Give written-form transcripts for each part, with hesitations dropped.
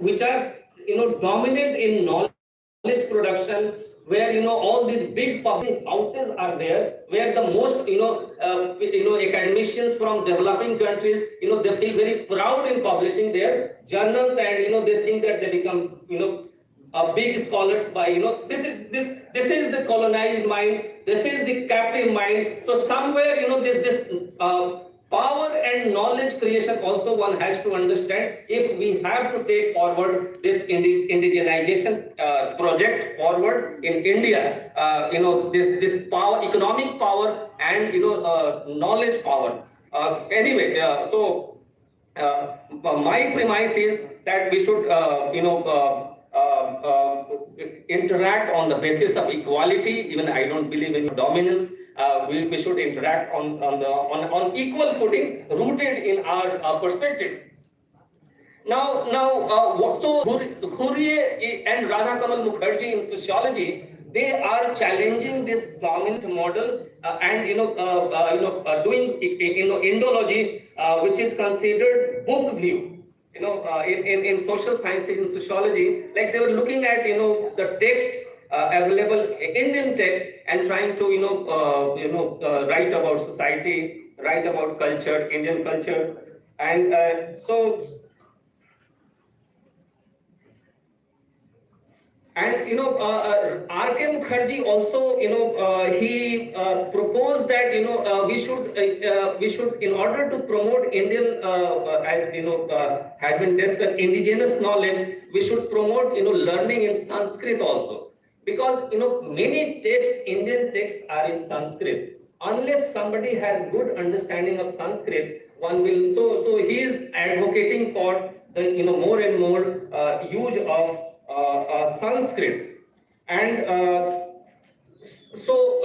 which are dominant in knowledge production, where all these big publishing houses are there, where the most academicians from developing countries, they feel very proud in publishing their journals, and they think that they become big scholars by this is the colonized mind, this is the captive mind. So somewhere this power and knowledge creation also one has to understand, if we have to take forward this indigenization project forward in India, this power, economic power, and knowledge power. My premise is that we should interact on the basis of equality. Even I don't believe in dominance. We should interact on equal footing, rooted in our perspectives. So Ghurye and Radha Kamal Mukherjee in sociology, they are challenging this dominant model, and doing Indology, which is considered book view. In social sciences, in sociology, like they were looking at the text, available Indian text, and trying to write about society, write about culture, Indian culture, and R.K. Mukherjee also, he proposed that we should, in order to promote Indian, has been discussed, indigenous knowledge, we should promote learning in Sanskrit also, because many texts, Indian texts, are in Sanskrit. Unless somebody has good understanding of Sanskrit, one will. So he is advocating for the more and more use of Sanskrit, and so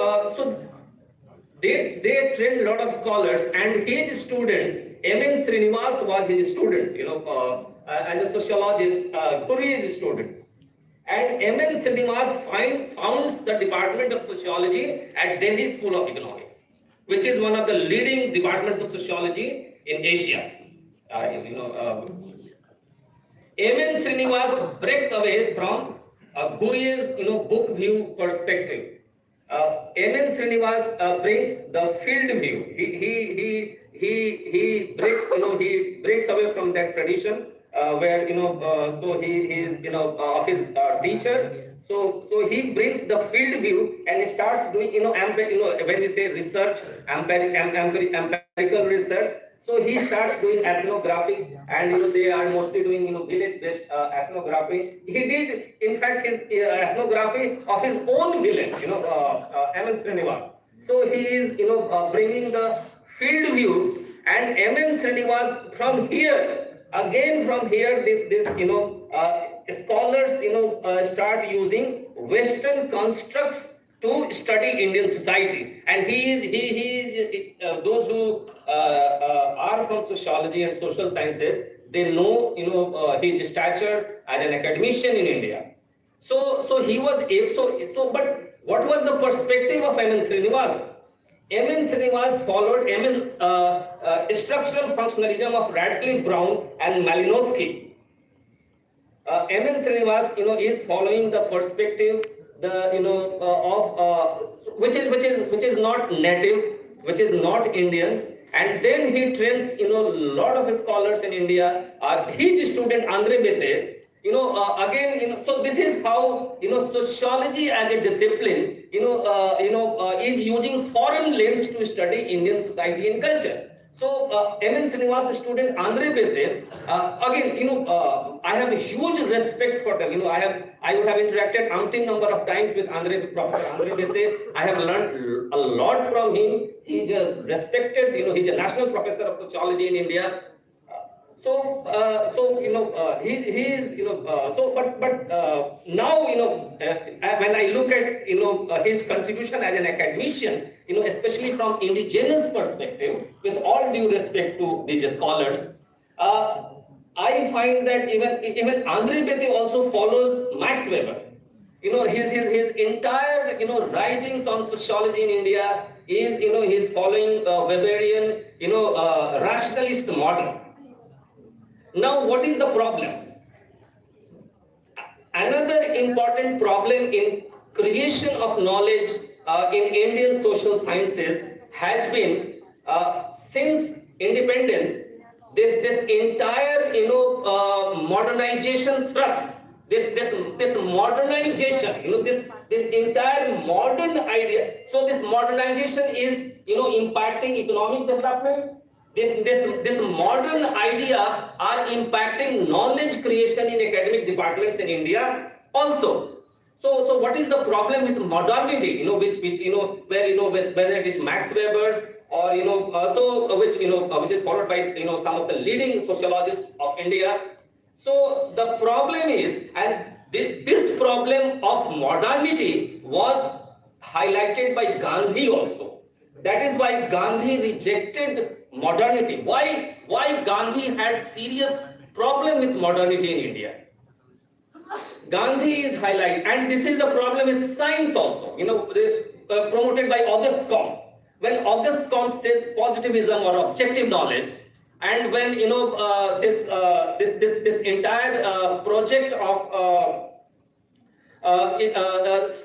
they trained a lot of scholars, and his student M.N. Srinivas was his student. As a sociologist, Puri is his student, and M.N. Srinivas founds the Department of Sociology at Delhi School of Economics, which is one of the leading departments of sociology in Asia. M.N. Srinivas breaks away from Ghurye's book view perspective. M.N. Srinivas brings the field view. He breaks away from that tradition, where so he is of his teacher. So he brings the field view and starts doing when we say research, empirical research. So he starts doing ethnography, and they are mostly doing village-based ethnography. He did, in fact, his ethnography of his own village, M.N. Srinivas. So he is bringing the field view, and M.N. Srinivas from here, this scholars start using Western constructs to study Indian society, and those who are from sociology and social sciences, they know his stature as an academician in India. So he was but what was the perspective of M.N. Srinivas? M.N. Srinivas followed structural functionalism of Radcliffe Brown and Malinowski. M.N. Srinivas is following the perspective which is not native, which is not Indian, and then he trains a lot of scholars in India. His student Andre Bete, so this is how sociology as a discipline is using foreign lens to study Indian society and culture. So M.N. Srinivas' student Andre Bete, I have a huge respect for them. I would have interacted umpteen number of times with Professor Andre Bete. I have learned a lot from him. He's a respected, he's a national professor of sociology in India. Now when I look at his contribution as an academician, especially from indigenous perspective, with all due respect to these scholars, I find that even Andre Bete also follows Max Weber. His entire writings on sociology in India is he's following Weberian rationalist model. Now, what is the problem? another important problem in creation of knowledge in Indian social sciences has been since independence, this entire modernization thrust, this modernization, this entire modern idea. So this modernization is impacting economic development. This modern idea are impacting knowledge creation in academic departments in India also. So what is the problem with modernity? Which where whether it is Max Weber or which is followed by some of the leading sociologists of India. So the problem is, and this problem of modernity was highlighted by Gandhi also. That is why Gandhi rejected modernity. Why Gandhi had serious problem with modernity in India? Gandhi is highlighted, and this is the problem with science also. Promoted by Auguste Comte. When Auguste Comte says positivism or objective knowledge, and when this entire project of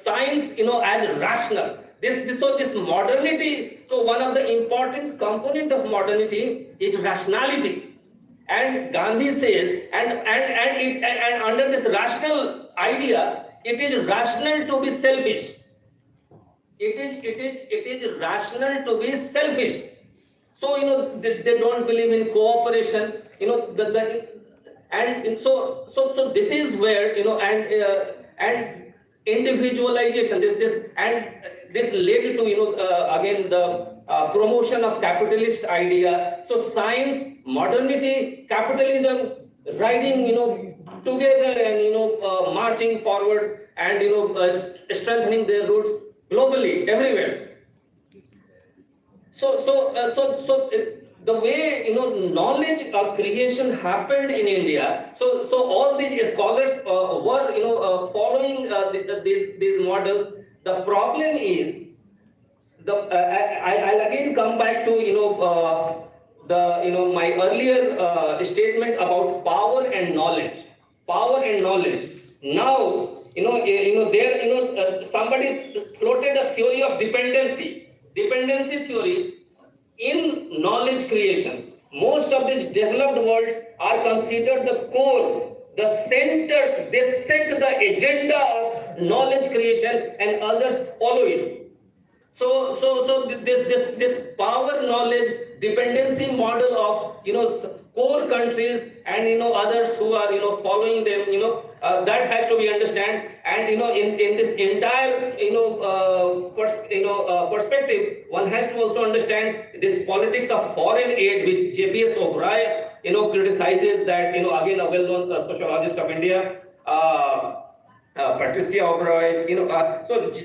science as rational, this modernity. So one of the important component of modernity is rationality. And Gandhi says, and under this rational idea, it is rational to be selfish. It is rational to be selfish. So they don't believe in cooperation. And so this is where and individualization. This led to again the promotion of capitalist idea. So science, modernity, capitalism, riding together and marching forward and strengthening their roots globally everywhere. So the way knowledge creation happened in India. So all these scholars were following these models. The problem is I'll again come back to my earlier statement about power and knowledge. Power and knowledge. Now somebody floated a theory of dependency. Dependency theory in knowledge creation. Most of these developed worlds are considered the core, the centers. They set the agenda of knowledge creation, and others follow it. So this power knowledge dependency model of core countries and others who are following them, that has to be understood. And in this entire perspective, one has to also understand this politics of foreign aid, which JPS O'Brien criticizes. That again a well-known sociologist of India. Patricia O'Brien,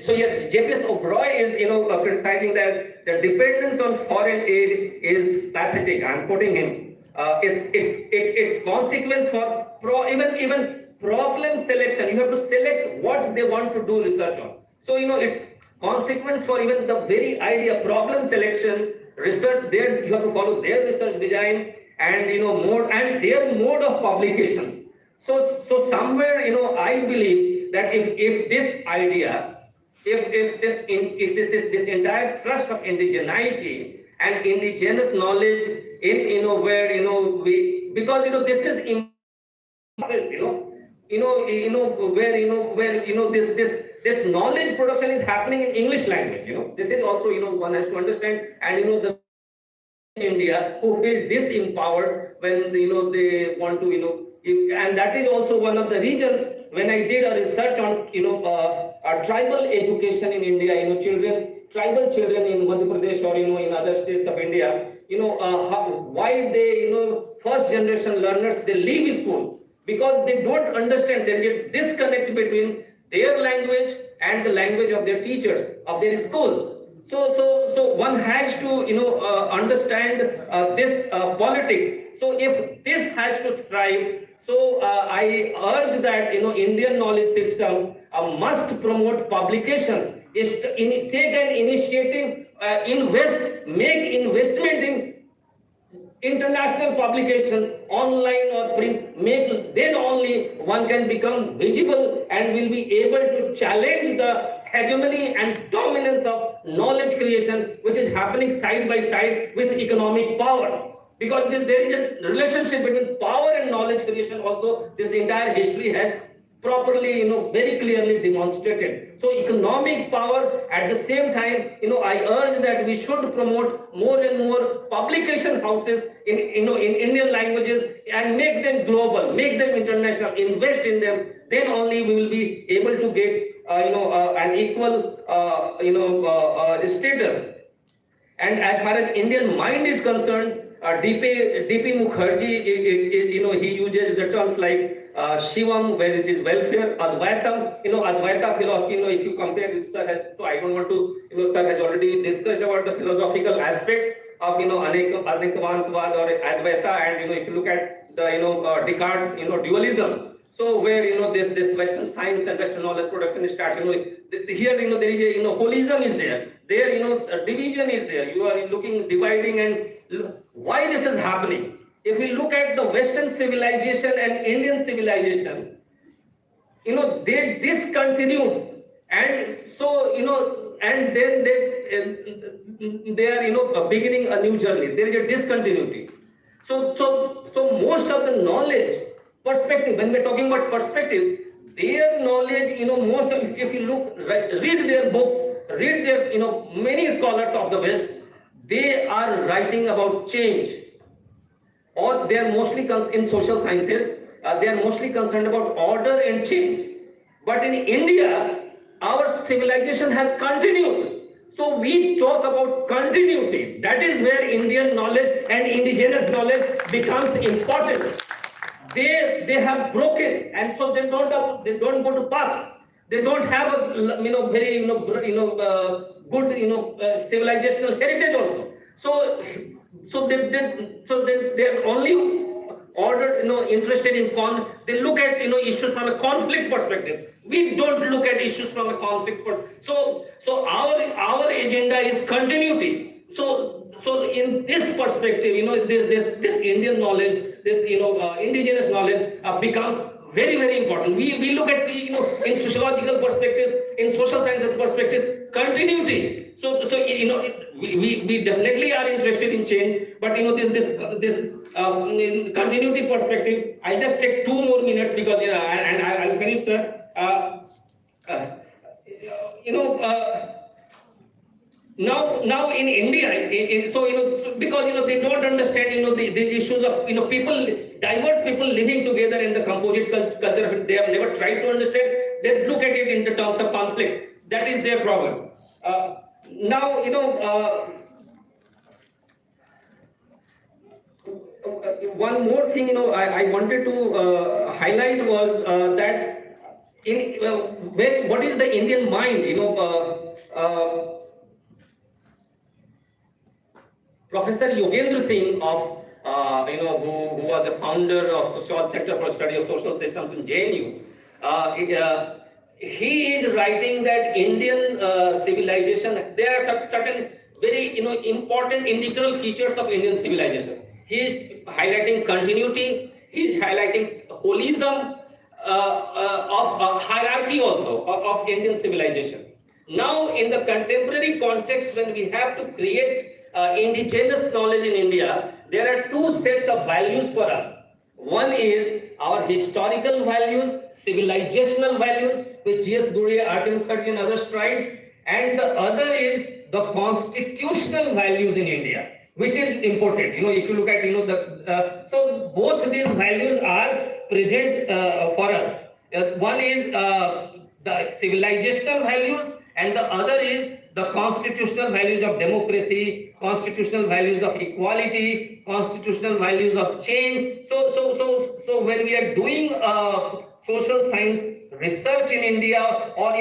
so yeah, JPS O'Brien is criticizing that the dependence on foreign aid is pathetic. I'm quoting him. It's consequence for even problem selection. You have to select what they want to do research on. So it's consequence for even the very idea problem selection research. There you have to follow their research design and mode and their mode of publications. So somewhere I believe that if this idea, if this entire thrust of indigeneity and indigenous knowledge in where we, because this is where this knowledge production is happening in English language. This is also one has to understand. And the India who feel disempowered when they want to and that is also one of the reasons when I did a research on tribal education in India, tribal children in Madhya Pradesh or in other states of India, why they first generation learners, they leave school because they don't understand. There is a disconnect between their language and the language of their teachers of their schools. So one has to understand this politics. So if this has to thrive, so I urge that Indian knowledge system must promote publications, take an initiative, make investment in international publications online or print, make, then only one can become visible and will be able to challenge the hegemony and dominance of knowledge creation, which is happening side by side with economic power. Because there is a relationship between power and knowledge creation also. This entire history has properly, very clearly demonstrated. So economic power, at the same time, I urge that we should promote more and more publication houses in Indian languages and make them global, make them international, invest in them. Then only we will be able to get, an equal, status. And as far as Indian mind is concerned, D.P. Mukherjee, he uses the terms like Shivam, where it is welfare, Advaitam, Advaita philosophy, if you compare it, sir has, so I don't want to, sir has already discussed about the philosophical aspects of, Anekavantvad or Advaita, and, if you look at the, Descartes, dualism. So where, this Western science and Western knowledge production starts, here, there is a, holism is there. There, division is there. You are looking, dividing, and why this is happening? If we look at the Western civilization and Indian civilization, they discontinued, and so, and then they are, beginning a new journey. There is a discontinuity. So most of the knowledge, perspective, when we're talking about perspectives, their knowledge, most of, if you look, read their books, read their, many scholars of the West, they are writing about change, or they are mostly in social sciences, they are mostly concerned about order and change. But in India, our civilization has continued. So we talk about continuity. That is where Indian knowledge and indigenous knowledge becomes important. They have broken, and so they don't go to past. They don't have a very good civilizational heritage also. So they are only ordered interested in they look at issues from a conflict perspective. We don't look at issues from a conflict perspective. So our agenda is continuity. So in this perspective, this Indian knowledge, this indigenous knowledge becomes very, very important. We look at in sociological perspective, in social sciences perspective, continuity. So we definitely are interested in change, but this in continuity perspective, I just take 2 more minutes because and I'll finish, sir. Now in India, so because they don't understand these issues of people, diverse people living together in the composite culture. They have never tried to understand. They look at it in the terms of conflict. That is their problem. Now one more thing I wanted to highlight was that what is the Indian mind? Professor Yogendra Singh of who was the founder of Social Center for Study of Social Systems in JNU, he is writing that Indian civilization, there are certain very important integral features of Indian civilization. He is highlighting continuity. He is highlighting holism of hierarchy also of Indian civilization. Now, in the contemporary context, when we have to create indigenous knowledge in India, there are 2 sets of values for us. One is our historical values, civilizational values, which G.S. Gurye, R.T. Mukherjee and others tried, and the other is the constitutional values in India, which is important. If you look at so both these values are present for us. One is the civilizational values, and the other is the constitutional values of democracy, constitutional values of equality, constitutional values of change. So when we are doing social science research in India, or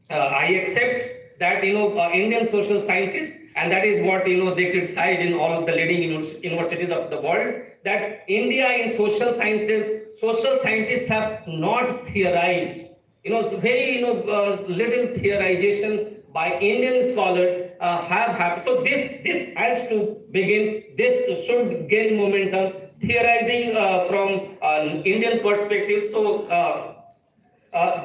I accept that Indian social scientists, and that is what they criticize in all of the leading universities of the world, that India in social sciences, social scientists have not theorized. Very little theorization by Indian scholars have happened. So this has to begin. This should gain momentum. theorizing from an Indian perspective. So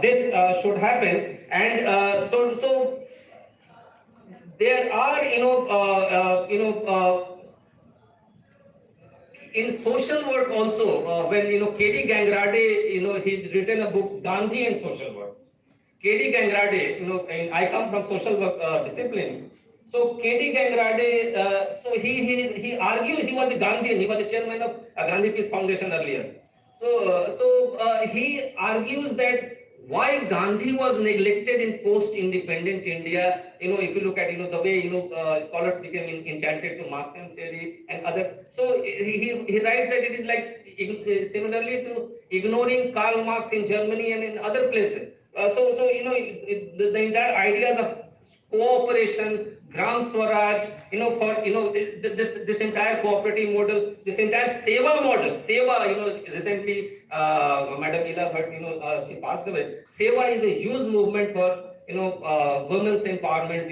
this should happen, and so there are in social work also, when K.D. Gangrade, he's written a book, Gandhi and Social Work. K.D. Gangrade, and I come from social work discipline. So K.D. Gangrade, so he argued, he was a Gandhian, he was the chairman of Gandhi Peace Foundation earlier. So he argues that why Gandhi was neglected in post-independent India. If you look at the way scholars became enchanted to Marxian theory and other. So he writes that it is like similarly to ignoring Karl Marx in Germany and in other places. The entire ideas of cooperation, Gram Swaraj, this entire cooperative model, this entire Seva model, Seva, recently, Madam Ila Bhatt, she passed away. Seva is a huge movement for, women's empowerment,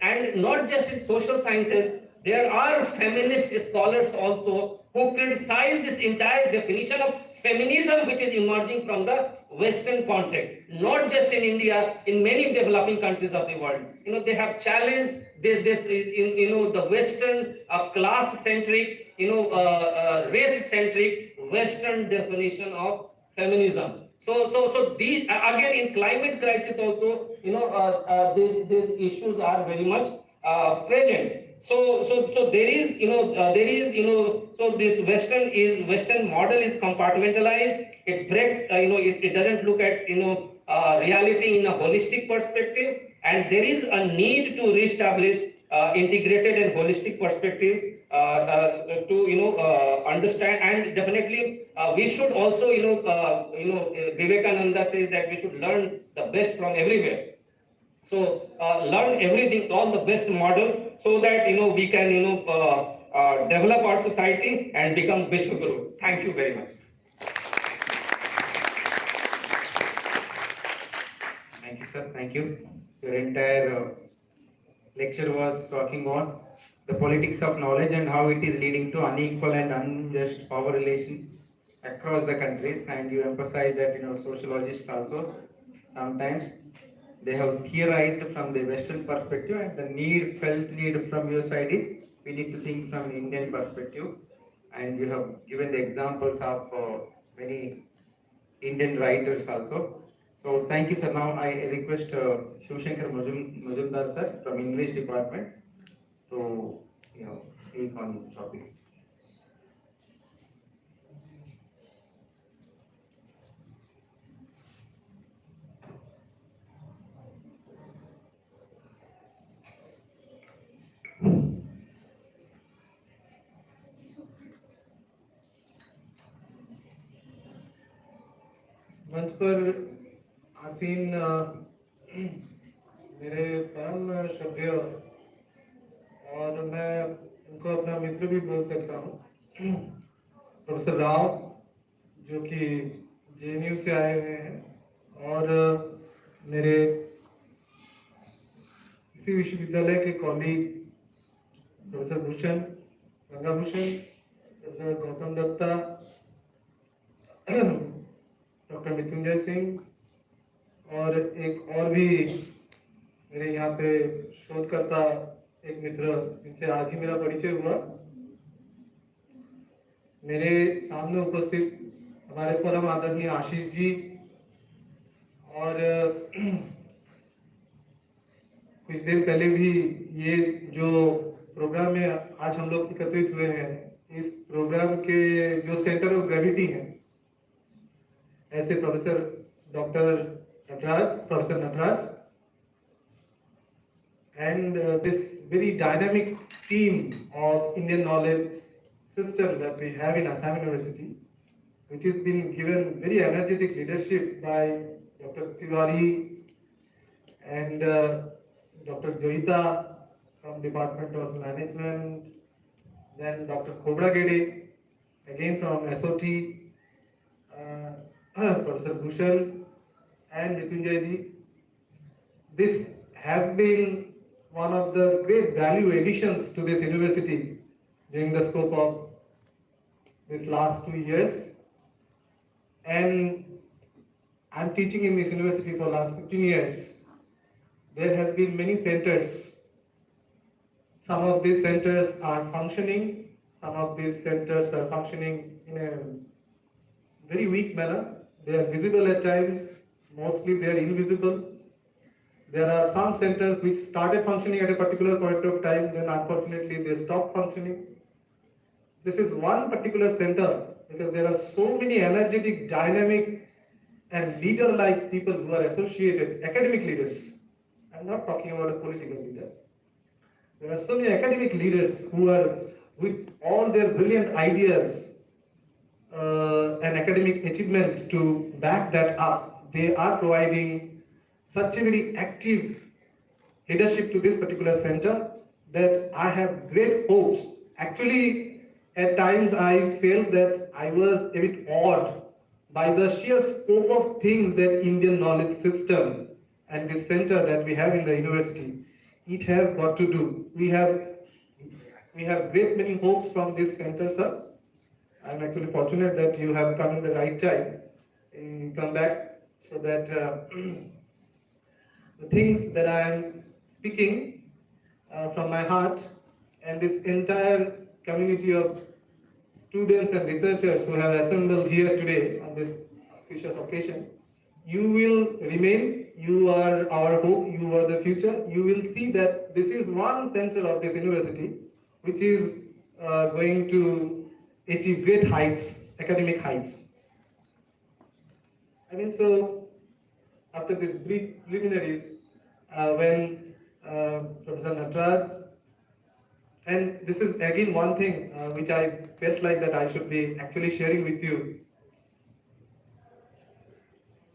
and not just in social sciences, there are feminist scholars also who criticize this entire definition of feminism which is emerging from the Western context, not just in India, in many developing countries of the world. They have challenged the Western class-centric, race-centric Western definition of feminism. So these again in climate crisis also, these issues are very much present. So there is, so this Western model is compartmentalized. It breaks, it doesn't look at, reality in a holistic perspective, and there is a need to reestablish integrated and holistic perspective to understand, and definitely we should also, Vivekananda says that we should learn the best from everywhere. So learn everything, all the best models, so that we can develop our society and become Vishwaguru. Thank you very much. Thank you, sir. Thank you. Your entire lecture was talking on the politics of knowledge and how it is leading to unequal and unjust power relations across the countries. And you emphasize that sociologists also sometimes they have theorized from the Western perspective, and the felt need from your side is we need to think from an Indian perspective. And you have given the examples of many Indian writers also. So thank you, sir. Now I request Shivshankar Majumdar, sir, from English department to speak on this topic. मंच पर आसीन मेरे परम श्रद्धेय, और मैं उनको अपना मित्र भी बोल सकता हूँ, प्रोफेसर राव, जो कि जेएनयू से आए हुए हैं, और मेरे इसी विश्वविद्यालय के colleague professor Bhushan, Ganga Bhushan, professor Gautam Dutta, doctor Mrityunjay Singh, और एक और भी मेरे यहाँ पे शोधकर्ता एक मित्र जिनसे आज ही मेरा परिचय हुआ। मेरे सामने उपस्थित हमारे परम आदरणीय आशीष जी, और कुछ देर पहले भी ये जो प्रोग्राम में आज हम लोग एकत्रित हुए हैं, इस प्रोग्राम के जो सेंटर ऑफ ग्रेविटी है, ऐसे professor Nataraj, and this very dynamic team of Indian knowledge system that we have in Assam University, which has been given very energetic leadership by Dr. Tiwari and Dr. Joita from Department of Management, then Dr. Kobra Gede, again from SOT, Professor Bhushan and Mrityunjay ji. This has been one of the great value additions to this university, during the scope of this last 2 years. And I'm teaching in this university for last 15 years. There has been many centers. Some of these centers are functioning. Some of these centers are functioning in a very weak manner. They are visible at times. Mostly they are invisible. There are some centers which started functioning at a particular point of time, then unfortunately they stopped functioning. This is one particular center because there are so many energetic, dynamic, and leader-like people who are associated, academic leaders. I'm not talking about a political leader. There are so many academic leaders who are, with all their brilliant ideas and academic achievements to back that up, they are providing such a very active leadership to this particular center that I have great hopes. Actually, at times I felt that I was a bit awed by the sheer scope of things that Indian knowledge system and this center that we have in the university, it has got to do. We have great many hopes from this center, sir. I'm actually fortunate that you have come in the right time and come back so that the things that I am speaking from my heart and this entire community of students and researchers who have assembled here today on this auspicious occasion, you will remain, you are our hope, you are the future. You will see that this is one center of this university which is going to achieve great heights, academic heights. I mean, so after this brief preliminaries, when Professor Natraj, and this is again one thing which I felt like that I should be actually sharing with you.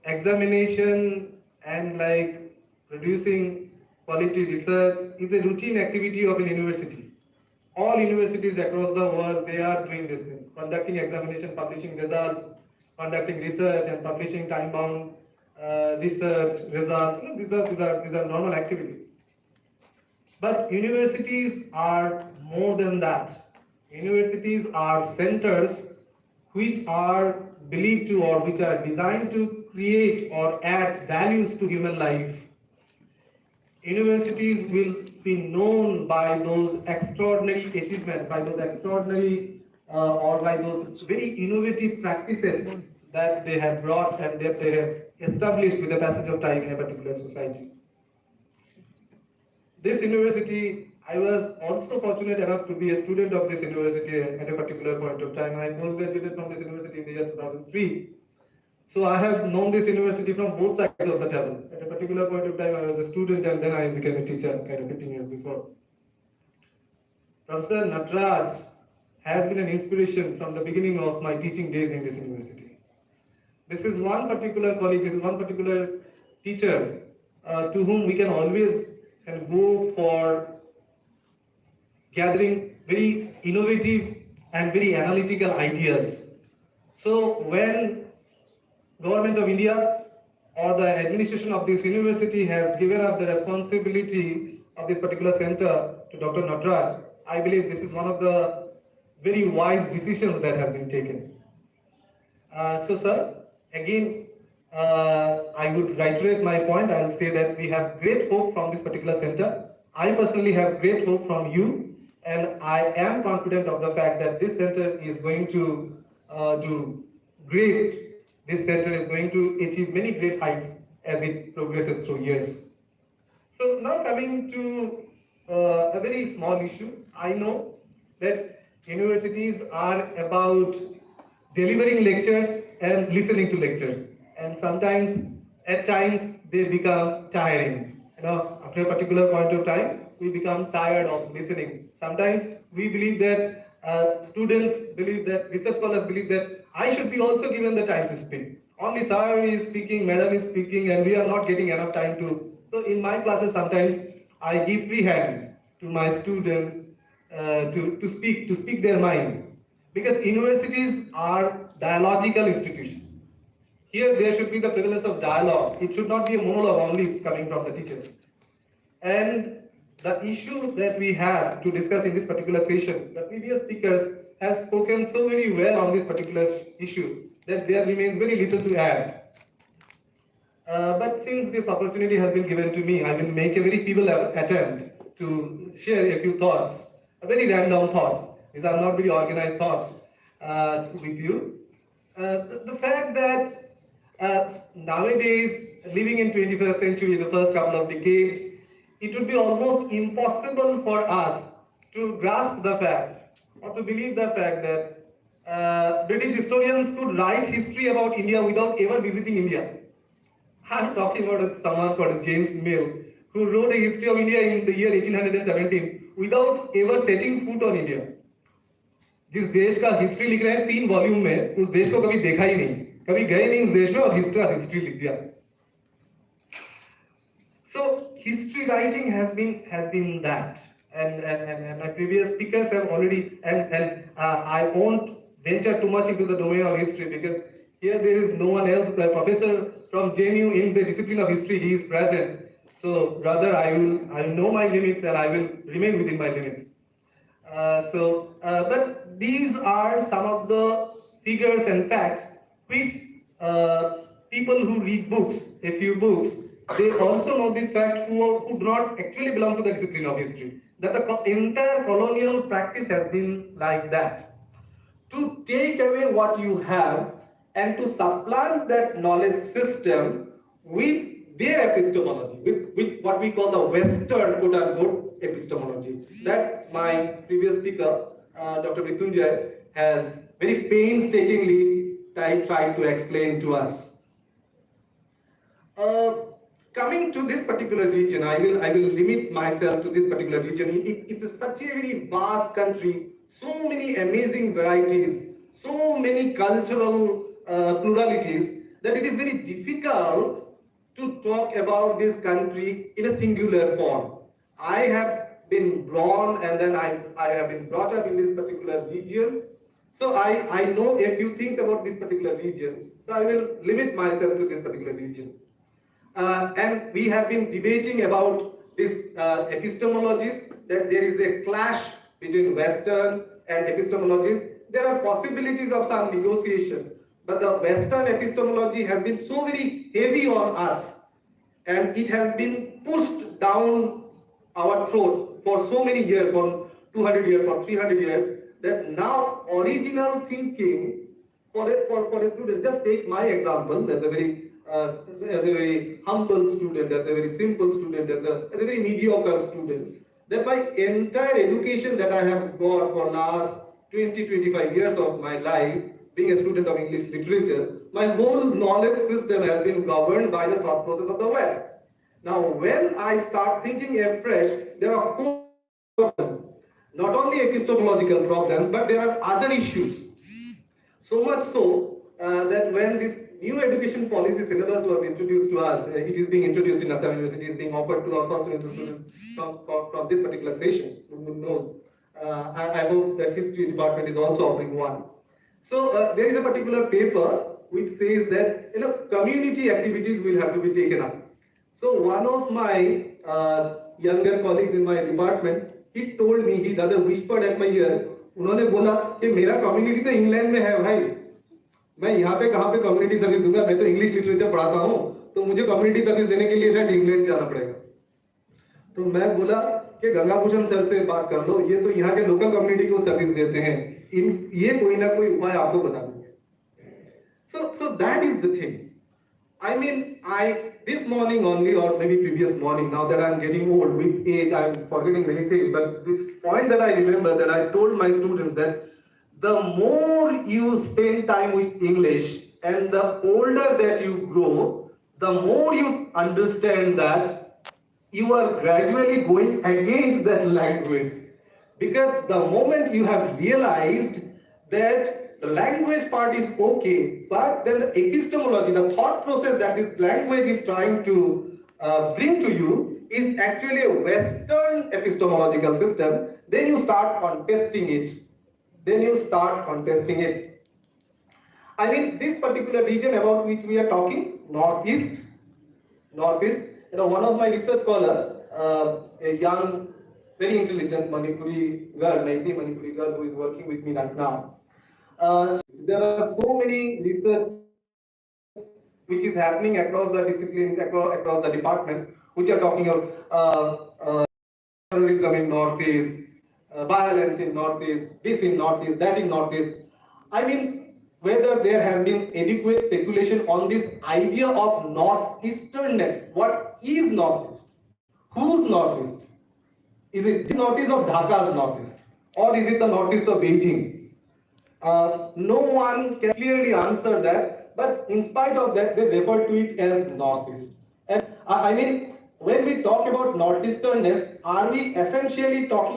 Examination and like producing quality research is a routine activity of a university. All universities across the world, they are doing these things, conducting examination, publishing results, conducting research and publishing time-bound research results. You know, these are normal activities. But universities are more than that. Universities are centers which are believed to or which are designed to create or add values to human life. Universities will be known by those extraordinary achievements, by those extraordinary or by those very innovative practices that they have brought and that they have established with the passage of time in a particular society. This university, I was also fortunate enough to be a student of this university at a particular point of time. I postgraduated from this university in the year 2003. So I have known this university from both sides of the table. At a particular point of time, I was a student and then I became a teacher kind of 15 years before. Professor Natraj has been an inspiration from the beginning of my teaching days in this university. This is one particular colleague, this is one particular teacher to whom we can always go for gathering very innovative and very analytical ideas. So when Government of India or the administration of this university has given up the responsibility of this particular center to Dr. Natraj, I believe this is one of the very wise decisions that have been taken. So sir, again, I would reiterate my point. I will say that we have great hope from this particular center. I personally have great hope from you, and I am confident of the fact that this center is going to do great. This center is going to achieve many great heights as it progresses through years. So now coming to a very small issue, I know that universities are about delivering lectures and listening to lectures, and sometimes, at times, they become tiring. You know, after a particular point of time, we become tired of listening. Sometimes we believe that students believe that, research scholars believe that I should be also given the time to speak. Only sir is speaking, madam is speaking, and we are not getting enough time to. So in my classes, sometimes I give free hand to my students to speak their mind. Because universities are dialogical institutions. Here there should be the prevalence of dialogue. It should not be a monologue only coming from the teachers. And the issue that we have to discuss in this particular session, the previous speakers have spoken so very well on this particular issue that there remains very little to add. But since this opportunity has been given to me, I will make a very feeble attempt to share a few thoughts, very random thoughts. These are not very organized thoughts with you. The fact that nowadays, living in 21st century, the first couple of decades, it would be almost impossible for us to grasp the fact or to believe the fact that British historians could write history about India without ever visiting India. I'm talking about someone called James Mill, who wrote a history of India in the year 1817 without ever setting foot on India. जिस देश का history लिख रहे हैं 3 volume में, उस देश को कभी देखा ही नहीं, कभी गए नहीं उस देश में और हिस्ट्री लिख दिया. So history writing has been that, and my previous speakers have already, and I won't venture too much into the domain of history because here there is no one else. The professor from JNU in the discipline of history, he is present. So rather I will know my limits and I will remain within my limits. But these are some of the figures and facts which people who read books, a few books, they also know this fact who do not actually belong to the discipline of history, that the entire colonial practice has been like that. To take away what you have and to supplant that knowledge system with their epistemology, with what we call the Western quote-unquote epistemology. That my previous speaker, Dr. Mrityunjay, has very painstakingly tried to explain to us. Coming to this particular region, I will limit myself to this particular region. It's such a very vast country, so many amazing varieties, so many cultural pluralities, that it is very difficult to talk about this country in a singular form. I have been born and then I have been brought up in this particular region. So I know a few things about this particular region. So I will limit myself to this particular region. And we have been debating about this epistemologies, that there is a clash between Western and epistemologies. There are possibilities of some negotiation, but the Western epistemology has been so very heavy on us, and it has been pushed down our throat for so many years, for 200 years, for 300 years, that now original thinking for a student, just take my example as a very humble student, as a very simple student, as a very mediocre student, that my entire education that I have got for last 20-25 years of my life, being a student of English literature, my whole knowledge system has been governed by the thought process of the West. Now, when I start thinking afresh, there are four problems. Not only epistemological problems, but there are other issues. So much so that when this new education policy syllabus was introduced to us, it is being introduced in Assam University, it is being offered to our first students from this particular session, who knows. I hope the history department is also offering one. So there is a particular paper which says that community activities will have to be taken up. So one of my younger colleagues in my department, he told me, he rather whispered at my ear, उन्होंने बोला कि मेरा community तो England में है भाई, मैं यहाँ पे कहाँ पे कम्युनिटी सर्विस दूंगा, मैं तो इंग्लिश लिटरेचर पढ़ाता हूँ, तो मुझे कम्युनिटी सर्विस देने के लिए शायद इंग्लैंड जाना पड़ेगा. तो मैं बोला कि गंगाभूषण सर से बात कर लो, ये तो यहाँ के लोकल कम्युनिटी को सर्विस देते हैं, ये कोई ना कोई उपाय आपको बता देंगे. So that is the thing. I mean, this morning only, or maybe previous morning, now that I'm getting old with age, I'm forgetting many things, but this point that I remember, that I told my students that the more you spend time with English and the older that you grow, the more you understand that you are gradually going against that language. Because the moment you have realized that the language part is okay, but then the epistemology, the thought process that this language is trying to bring to you is actually a Western epistemological system, then you start contesting it. I mean, this particular region about which we are talking, Northeast. One of my research scholars, a young, very intelligent Manipuri girl, maybe Manipuri girl who is working with me right now. There are so many research which is happening across the disciplines, across the departments, which are talking about terrorism in Northeast, violence in Northeast, this in Northeast, that in Northeast. I mean, whether there has been adequate speculation on this idea of Northeasternness. What is Northeast? Whose Northeast? Is it the Northeast of Dhaka's Northeast? Or is it the Northeast of Beijing? No one can clearly answer that, but in spite of that, they refer to it as Northeast. And I mean, when we talk about Northeasternness, are we essentially talking